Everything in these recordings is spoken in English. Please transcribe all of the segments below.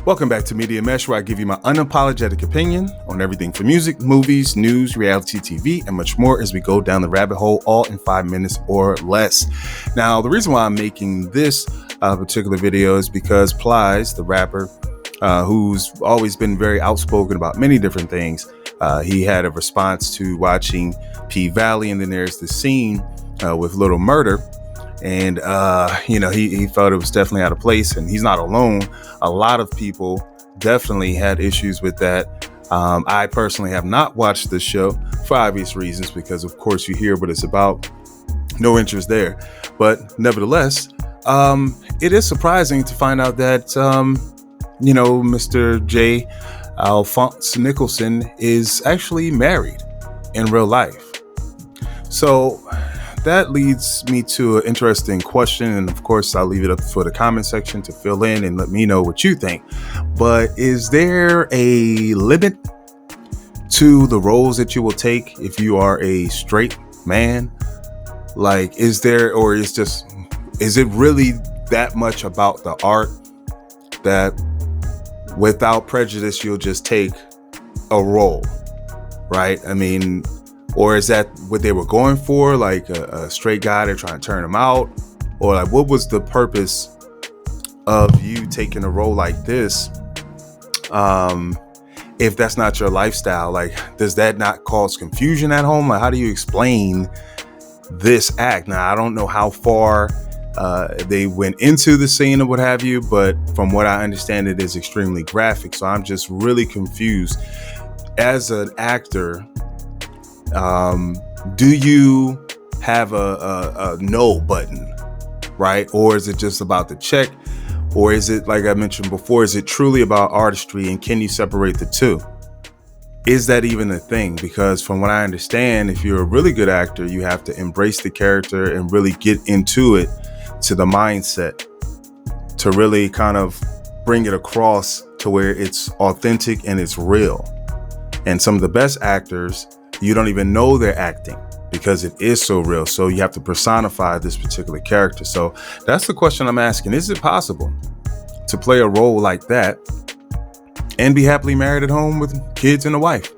Welcome back to Media Mesh, where I give you my unapologetic opinion on everything from music, movies, news, reality TV, and much more as we go down the rabbit hole, all in 5 minutes or less. Now, the reason why I'm making this particular video is because Plies, the rapper, who's always been very outspoken about many different things, he had a response to watching P Valley, and then there's the scene with Lil Murda. And, he felt it was definitely out of place, and he's not alone. A lot of people definitely had issues with that. I personally have not watched the show for obvious reasons, because of course you hear what it's about. No interest there. But nevertheless, it is surprising to find out that, Mr. J. Alphonse Nicholson is actually married in real life. So that leads me to an interesting question, and of course I'll leave it up for the comment section to fill in and let me know what you think. But is there a limit to the roles that you will take if you are a straight man? Like, is there, or is it really that much about the art that without prejudice you'll just take a role, right? I mean, or is that what they were going for? Like a straight guy, they're trying to turn him out? Or like, what was the purpose of you taking a role like this? If that's not your lifestyle, like, does that not cause confusion at home? Like, how do you explain this act? Now, I don't know how far they went into the scene or what have you, but from what I understand, it is extremely graphic. So I'm just really confused. As an actor, do you have a no button, right? Or is it just about the check? Or is it, like I mentioned before, is it truly about artistry, and can you separate the two? Is that even a thing? Because from what I understand, if you're a really good actor, you have to embrace the character and really get into it, to the mindset, to really kind of bring it across to where it's authentic and it's real. And some of the best actors, you don't even know they're acting because it is so real. So you have to personify this particular character. So that's the question I'm asking. Is it possible to play a role like that and be happily married at home with kids and a wife?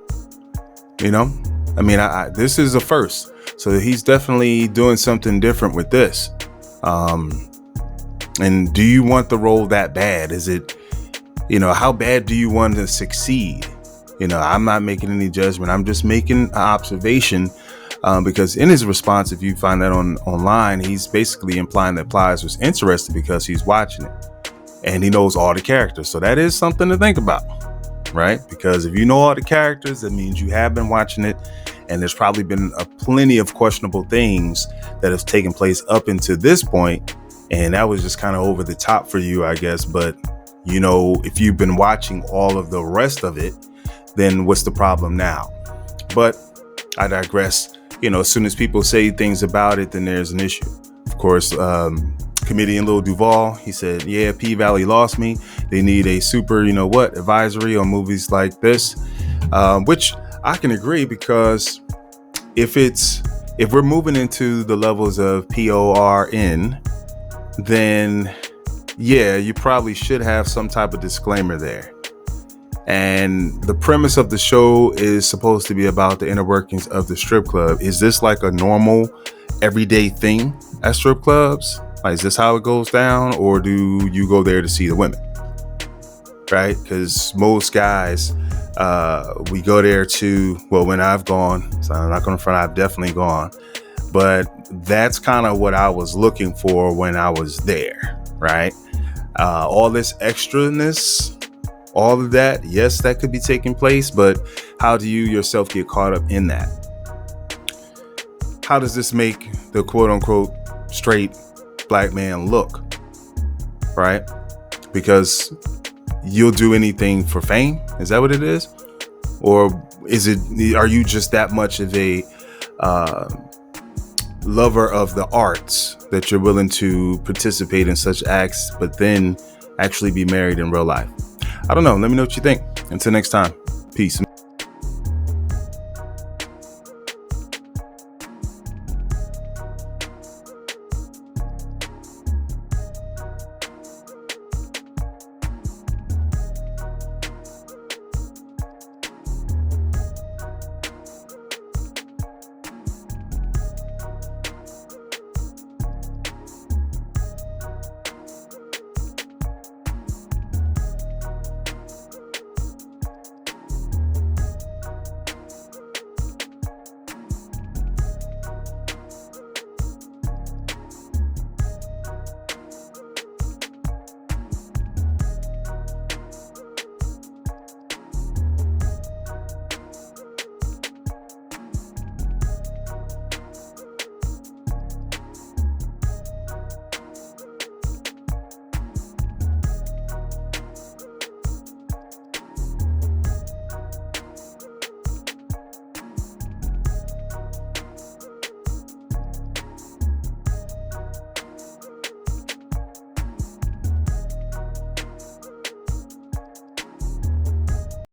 I mean, this is a first. So he's definitely doing something different with this. And do you want the role that bad? Is it, how bad do you want to succeed? I'm not making any judgment. I'm just making an observation, because in his response, if you find that online, he's basically implying that Plies was interested because he's watching it and he knows all the characters. So that is something to think about, right? Because if you know all the characters, that means you have been watching it, and there's probably been plenty of questionable things that have taken place up until this point, and that was just kind of over the top for you, I guess. But if you've been watching all of the rest of it, then what's the problem now? But I digress. As soon as people say things about it, then there's an issue. Of course, comedian Lil Duval, he said, yeah, P Valley lost me. They need a super, advisory on movies like this, which I can agree, because if we're moving into the levels of PORN, then yeah, you probably should have some type of disclaimer there. And the premise of the show is supposed to be about the inner workings of the strip club. Is this like a normal everyday thing at strip clubs? Like, is this how it goes down, or do you go there to see the women? Right? Because most guys, we go there when I've gone, so I'm not going to front, I've definitely gone, but that's kind of what I was looking for when I was there, right? All this extraness, all of that, yes, that could be taking place, but how do you yourself get caught up in that? How does this make the quote unquote straight black man look, right? Because you'll do anything for fame. Is that what it is? Or are you just that much of a lover of the arts that you're willing to participate in such acts, but then actually be married in real life? I don't know. Let me know what you think. Until next time. Peace.